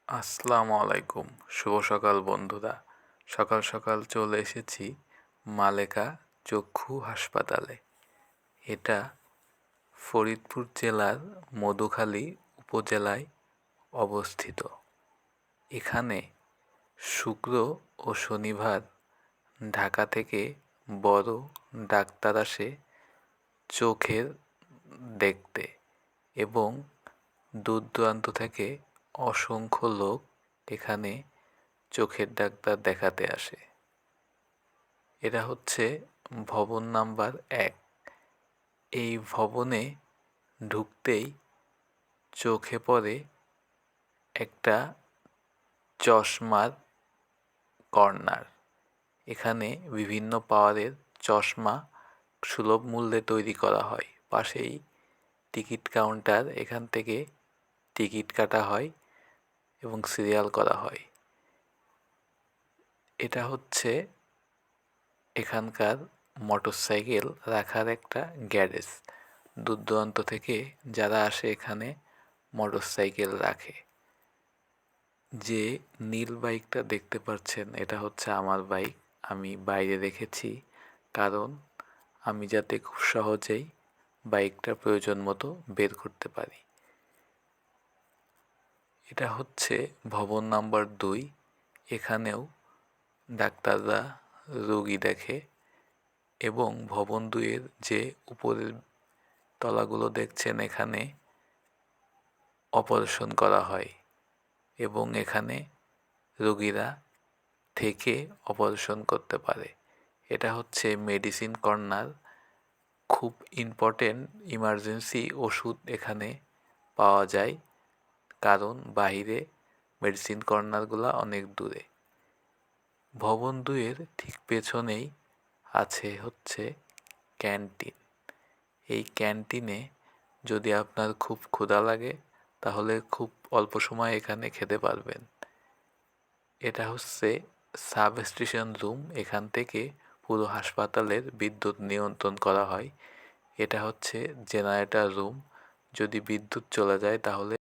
আসসালামু আলাইকুম। শুভ সকাল বন্ধুরা। সকাল সকাল চলে এসেছি মালেকা চক্ষু হাসপাতালে। এটা ফরিদপুর জেলার মধুখালী উপজেলায় অবস্থিত। এখানে শুক্র ও শনিবার ঢাকা থেকে বড় ডাক্তার আসে চোখের দেখতে এবং দূর দূরান্ত থেকে অসংখ্য লোক এখানে চোখের ডাক্তার দেখাতে আসে। এটা হচ্ছে ভবন নাম্বার 1। এই ভবনে ঢুকতেই চোখে পড়ে একটা চশমার কর্নার। এখানে বিভিন্ন পাওয়ারের চশমা সুলভ মূল্যে তৈরি করা হয়। পাশেই টিকিট কাউন্টার, এখান থেকে টিকিট কাটা হয় এবং সিরিয়াল করা হয়। এটা হচ্ছে এখানকার মোটরসাইকেল রাখার একটা গ্যারেজ। দূর দূরান্ত থেকে যারা আসে এখানে মোটরসাইকেল রাখে। যে নীল বাইকটা দেখতে পাচ্ছেন এটা হচ্ছে আমার বাইক। আমি বাইরে রেখেছি কারণ আমি যাতে খুব সহজেই বাইকটা প্রয়োজন মতো বের করতে পারি। এটা হচ্ছে ভবন নাম্বার 2। এখানেও ডাক্তাররা রোগী দেখে এবং ভবন 2-এর যে উপরের তলাগুলো দেখছেন এখানে অপারেশন করা হয় এবং এখানে রোগীরা থেকে অপারেশন করতে পারে। এটা হচ্ছে মেডিসিন কর্নার। খুব ইম্পর্টেন্ট ইমার্জেন্সি ওষুধ এখানে পাওয়া যায় কারণ বাইরে মেডিসিন কর্নারগুলো অনেক দূরে। ভবন 2-এর ঠিক পেছনেই আছে হচ্ছে ক্যান্টিন। এই ক্যান্টিনে যদি আপনার খুব ক্ষুধা লাগে তাহলে খুব অল্প সময় এখানে খেতে পারবেন। এটা হচ্ছে সাব স্টেশন রুম। এখান থেকে পুরো হাসপাতালের বিদ্যুৎ নিয়ন্ত্রণ করা হয়। এটা হচ্ছে জেনারেটর রুম। যদি বিদ্যুৎ চলে যায় তাহলে